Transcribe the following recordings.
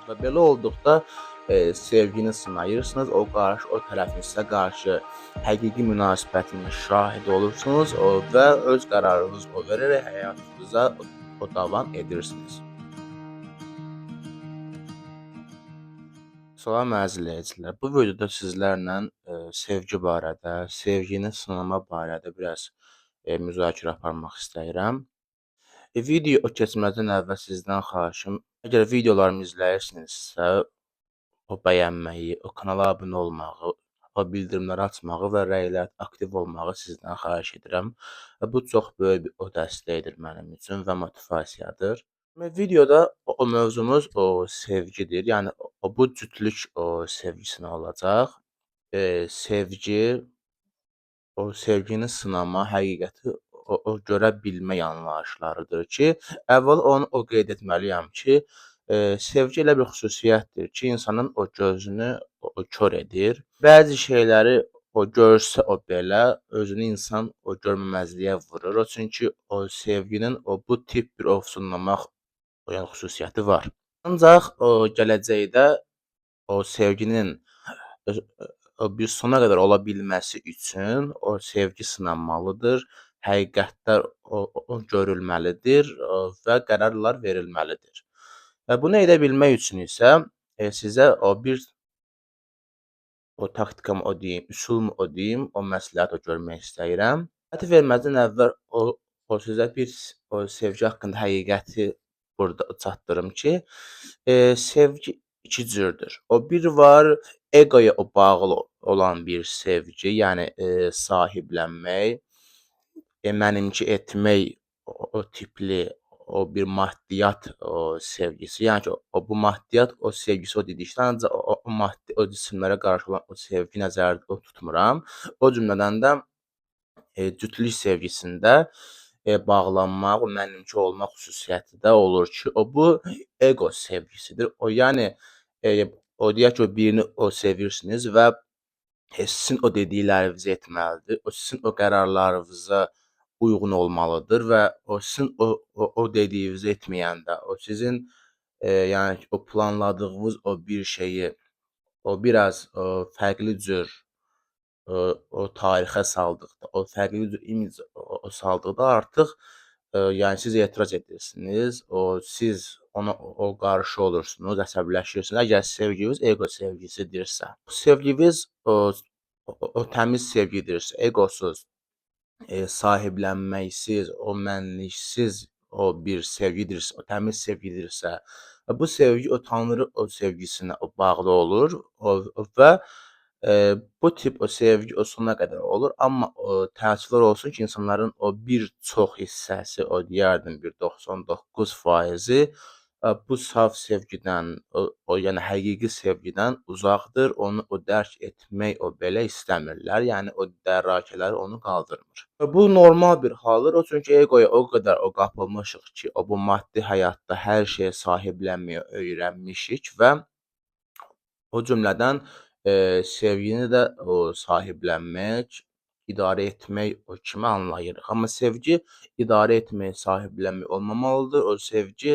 Və belə olduqda, sevgini sınayırsınız, o tərəfin sizə qarşı həqiqi münasibətinin şahidi olursunuz, və öz qərarınızı verərək həyatınıza davam edirsiniz. Salam əziz izləyicilər. Bu videoda sizlərlə sevgi barədə, sevgini sınama barədə biraz müzakirə aparmaq istəyirəm. Video keçməzdən əvvəl sizdən xahişim, əgər videolarımı izləyirsinizsə, o bəyənməyi, o kanala abunə olmağı, o bildirimləri açmağı və rəylər aktiv olmağı sizdən xahiş edirəm. Və bu çox böyük bir o dəstəkdir mənim üçün və motivasiyadır. Videoda o mövzumuz o sevgidir. Yəni bu cütlük sevgisinə olacaq. Sevgi, o sevgini sınama, həqiqəti görə bilmə anlayışlarıdır ki, əvvəl onu qeyd etməliyəm ki, sevgi elə bir xüsusiyyətdir ki, insanın o gözünü kor edir. Bəzi şeyləri o görsə belə özünü insan o görməməzliyə vurur. Çünki o sevginin bu tip bir ovsunlamaq xüsusiyyəti var. Ancaq gələcəkdə o sevginin bir sona qədər ola bilməsi üçün o sevgi sınanmalıdır, həqiqətlər görülməlidir və qərarlar verilməlidir. Və bunu edə bilmək üçün isə sizə taktikam deyim, üsulmu deyim, məsləhət görmək istəyirəm. Məsləhəti verməzdən əvvəl sizə bir sevgi haqqında həqiqəti burada çatdırım ki, sevgi iki cürdür. Bir var egoya bağlı olan bir sevgi, yəni sahiblənmək, mənimki etmək tipli bir maddiyyat sevgisi. Yəni ki, bu maddiyyat sevgisi dedikdə ancaq maddi cisimlərə qarşı olan sevgi nəzərdə tutmuram. O cümlədən də cütlük sevgisində bağlanmaq, mənimki olmaq xüsusiyyəti də olur ki, bu ego sevgisidir. Yəni deyək ki, birini sevirsiniz və sizin o dediklərinizi etməlidir. Sizin o qərarlarınıza uyğun olmalıdır və sizin o dediyinizi etməyəndə, sizin yəni o planladığınız bir şeyi biraz fərqli cür tarixə saldıqda, fərqli cür imic saldıqda artıq yəni siz etiraz edirsiniz, siz ona qarşı olursunuz, əsəbləşirsiniz. Əgər sevginiz ego sevgisidirsə, sevginiz təmiz sevgidirsə, egosuz, sahiblənməksiz, mənliksiz bir sevgidirsə, təmiz sevgidirsə, bu sevgi Tanrı sevgisinə bağlı olur və bu tip sevgi sona qədər olur. Amma təəssüflər olsun ki, insanların bir çox hissəsi, deyərdim bir 99% bu saf sevgidən, yəni həqiqi sevgidən uzaqdır. Onu dərk etmək belə istəmirlər. Yəni o dərrakələri onu qaldırmır. Bu normal bir haldır. Çünki egoya o qədər qapılmışıq ki, bu maddi həyatda hər şeyə sahiblənməyə öyrənmişik və o cümlədən sevgini də sahiblənmək, idarə etmək kimi anlayırıq. Amma sevgi idarə etmək, sahiblənmək olmamalıdır. O sevgi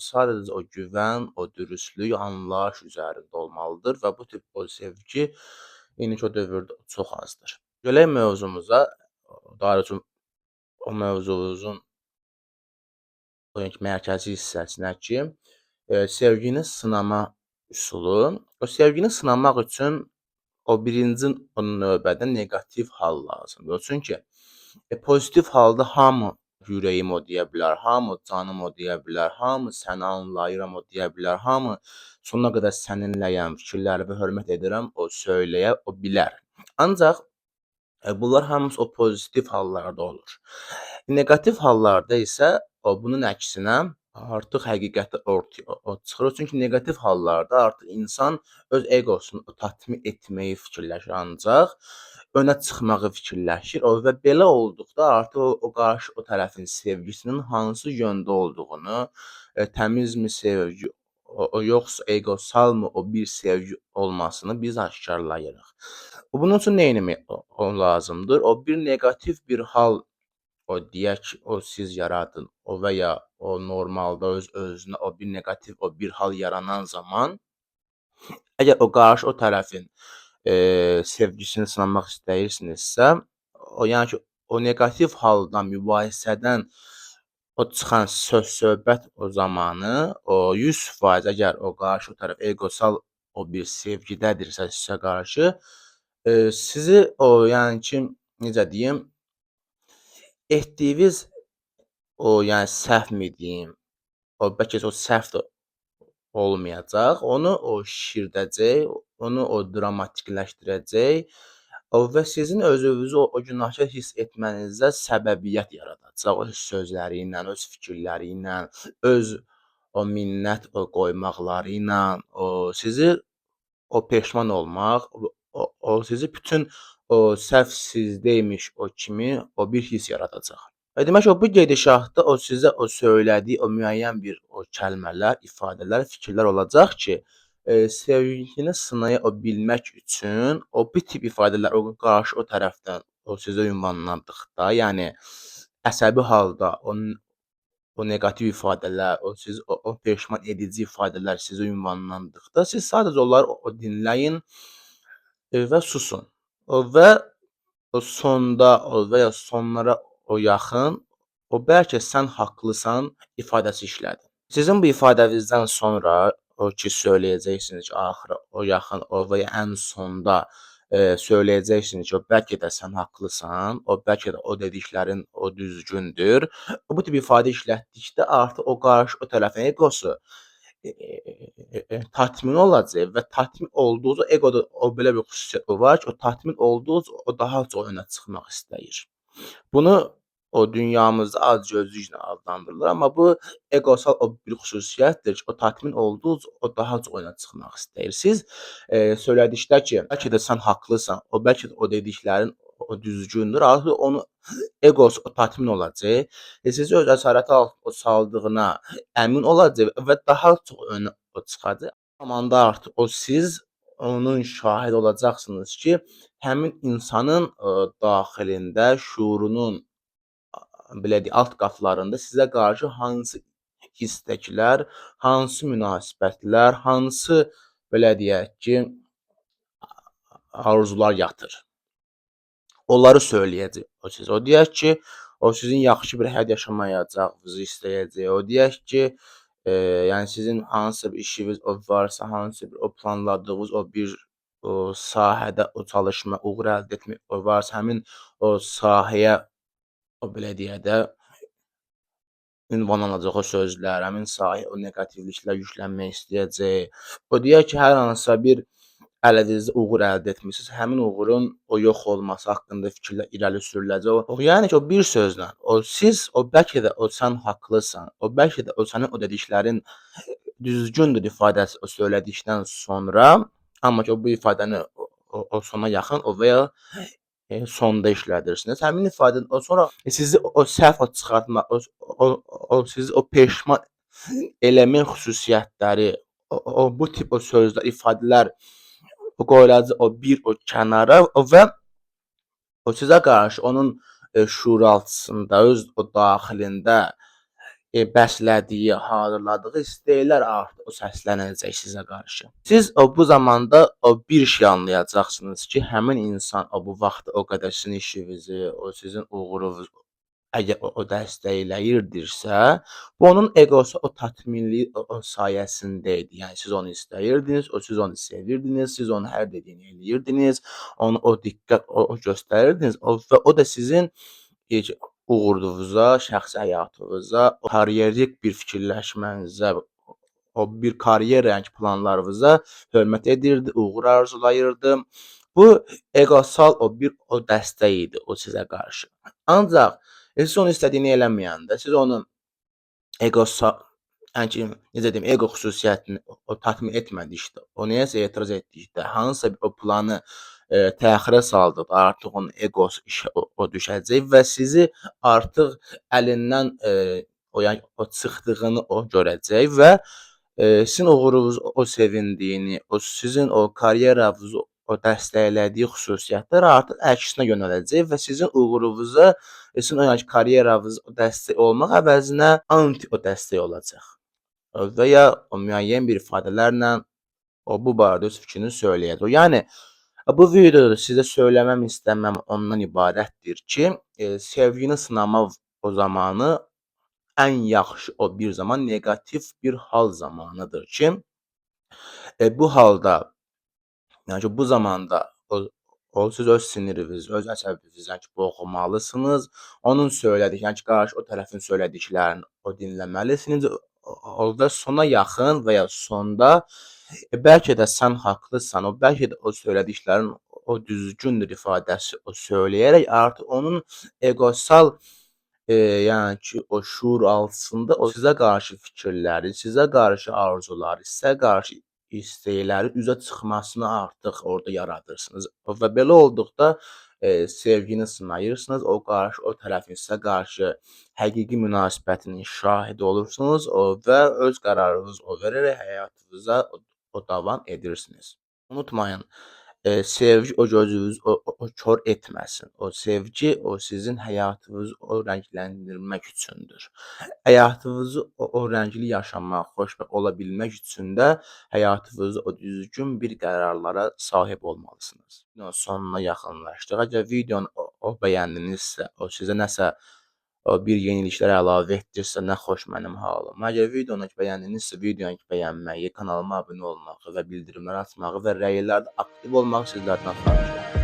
sadəcə güvən, dürüstlük, anlayış üzərində olmalıdır və bu tip sevgi indiki dövrdə çox azdır. Gələk mövzumuza, daha doğrusu o mövzumuzun mərkəzi hissəsinə ki, sevgini sınama üsulu. O sevgini sınamaq üçün birinci növbədə neqativ hal lazımdır. Çünki pozitiv halda hamı ürəyim deyə bilər, hamı canım deyə bilər, hamı səni anlayıram deyə bilər, hamı sonuna qədər səninləyəm, fikirlərimi hörmət edirəm söyləyə bilər. Ancaq bunlar hamısı pozitiv hallarda olur. Neqativ hallarda isə bunun əksinə artıq həqiqəti ortaya çıxır. Çünki neqativ hallarda artıq insan öz egosunu tatmin etməyi fikirləşir, ancaq önə çıxmağı fikirləşir və belə olduqda artıq qarşı tərəfin sevgisinin hansı yöndə olduğunu, təmizmi sevgi, yoxsa egosalmı bir sevgi olmasını biz aşkarlayırıq. Bunun üçün nə etmək lazımdır? Bir neqativ bir hal o deyək ki, o siz yaradın, o və ya o normalda öz-özünə o bir neqativ o bir hal yaranan zaman, əgər o qarşı o tərəfin, sevgisini sınamaq istəyirsinizsə, o yəni ki, o neqativ haldan, mübahisədən o çıxan söz-söhbət o zamanı o 100% əgər o qarşı o tərəf eqosal o bir sevgidədirsə sizə qarşı, sizi o yəni ki, necə deyim, etdiyiniz o yəni səhv mi deyim, o bəlkə də o səhv də olmayacaq. Onu o şişirdəcək, onu o dramatikləşdirəcək və sizin özünüzü o günahkar hiss etmənizə səbəbiyyət yaradacaq. Öz sözləri ilə, öz fikirləri ilə, öz o minnət o qoymaqları ilə, o sizi o peşman olmaq, o sizi bütün o səhv sizdəymiş o kimi o bir hiss yaradacaq. Demək o bu gedişatda o sizə o söylədiyi o müəyyən bir o kəlmələr, ifadələr, fikirlər olacaq ki, sevgini sınaya o bilmək üçün o bu tip ifadələr o qarşı o tərəfdən o sizə ünvanladıqda, yəni əsəbi halda o neqativ ifadələr, o sizi o peşman edici ifadələr sizə ünvanlandıqda, siz sadəcə onları o dinləyin və susun. Və o sonda və ya sonlara o yaxın o bəlkə sən haqlısan ifadəsi işlədi. Sizin bu ifadənizdən sonra o ki söyləyəcəksiniz ki, axıra o yaxın o və ya ən sonda söyləyəcəksiniz ki, o bəlkə də sən haqlısan, o bəlkə də o dediklərin o düzgündür. Bu tip ifadə işlətdikdə artıq o qarşı o tərəfin eqosu tatmin olacaq və tatmin olduğu eqoda o belə bir xüsusiyyət var ki, o tatmin olduğu o daha çox önə çıxmaq istəyir. Bunu o dünyamızda acgözlüklə adlandırılır, amma bu eqosal o bir xüsusiyyətdir ki, o tatmin olduğu o daha çox önə çıxmaq istəyir. Siz söylədikdə ki, bəlkə də sən haqlısan, o bəlkə də o dediklərin o düzgündür, artıq onu eqosu o tatmin olacaq. Sizi öz əsarəti altına saldığına əmin olacaq və daha çox önə o çıxacaq. O zamanda artıq o siz onun şahid olacaqsınız ki, həmin insanın daxilində, şuurunun belə deyək, alt qatlarında sizə qarşı hansı istəklər, hansı münasibətlər, hansı belə deyək ki, arzular yatır. Onları söyləyəcək o sizə. O deyək ki, o sizin yaxşı bir həyat yaşamayacağınızı istəyəcək. O deyək ki, yəni sizin hansısa bir işiniz o varsa, hansısa bir o planladığınız o bir o sahədə o çalışma, uğur əldə etmək o varsa, həmin o sahəyə o belə deyək də ünvanlanacaq o sözlər, həmin sahəyə o neqativliklər yüklənmək istəyəcək. O deyək ki, hər hansısa bir əlinizdə uğur əldə etmisiniz, həmin uğurun o yox olması haqqında fikirlər irəli sürüləcək. O yəni ki, o bir sözlə, o siz, o bəlkə də o sən haqlısan, o bəlkə də o sənin o dediklərin düzgündür ifadəsi o söylədikdən sonra, amma ki, o bu ifadəni o sona yaxın o və ya sonda işlədirsiniz. Həmin ifadədən o sonra sizi o səhv çıxartmaq, o sizi o peşman eləmək xüsusiyyətləri, bu tip o sözlər, ifadələr qoyulacaq o bir o kənara və o sizə qarşı onun şuuraltısında, öz o daxilində bəslədiyi, hazırladığı istəklər artıq o səslənəcək sizə qarşı. Siz o bu zamanda o bir şey anlayacaqsınız ki, həmin insan o bu vaxt o qədər sizin işinizi, o sizin uğurunuz əgər o dəstəkləyirdirsə, bu onun eqosu o tatminliyi o sayəsində idi. Yəni siz onu istəyirdiniz, siz onu sevirdiniz, siz onun hər dediyini eləyirdiniz, onu o diqqət o göstərirdiniz və o da sizin uğurunuza, şəxsi həyatınıza, karyerik bir fikirləşmənizə, o bir karyera planlarınıza hörmət edirdi, uğur arzulayırdı. Bu eqosal o bir o dəstək idi o sizə qarşı. Ancaq siz onun istədiyini eləməyəndə, siz onun eqosal, yəni necə deyim, eqo xüsusiyyətini o tatmin etmədikdə, o nəyəsə etiraz etdikdə, hansısa bir o planı təxirə saldıqda, artıq onun eqosu işə o düşəcək və sizi artıq əlindən yəni o çıxdığını o görəcək və sizin uğurunuz o sevindiyini, o sizin o karyeranızı o dəstəklədiyi xüsusiyyətlər artıq əksinə yönələcək və sizin uğurunuza Sizin o yəni karyeranız o dəstək olmaq əvəzinə anti o dəstək olacaq. Və ya o müəyyən bir ifadələrlə o bu barədə öz fikrini söyləyəcək. Yəni bu videoda sizə söyləməm istəməm ondan ibarətdir ki, sevgini sınamaq o zamanı ən yaxşı o bir zaman neqativ bir hal zamanıdır ki, bu halda yəni ki, bu zamanda siz öz sinirinizi, öz əsəbinizi yəni ki, boğmalısınız. Onun söylədiyi, yəni ki, qarşı o tərəfin söylədiklərini o dinləməlisiniz. Orada sona yaxın və ya sonda bəlkə də sən haqlısan, o bəlkə də o söylədiklərin o düzgündür ifadəsi o söyləyərək artıq onun eqosal yəni ki, o şuur altında o sizə qarşı fikirləri, sizə qarşı arzuları, sizə qarşı istəkləri üzə çıxmasını artıq orada yaradırsınız. Və belə olduqda sevgini sınayırsınız. O tərəfin sizə qarşı həqiqi münasibətinin şahidi olursunuz və öz qərarınızı verərək həyatınıza o davam edirsiniz. Unutmayın, sevgi o gözünüzü o kor etməsin. O sevgi o sizin həyatınızı o rəngləndirmək üçündür. Həyatınızı o rəngli yaşamaq, xoşbəxt ola bilmək üçün də həyatınızda o düzgün bir qərarlara sahib olmalısınız. Videonun sonuna yaxınlaşdıq. Əgər videonu bəyəndinizsə, o sizə nəsə bir yeniliklər əlavə etdirsə, nə xoş mənim halıma. Əgər videonu bəyəndinizsə, videonu bəyənməyi, kanalıma abunə olmağı və bildirimləri açmağı və rəylərdə aktiv olmağı sizlərdən xahiş edirəm.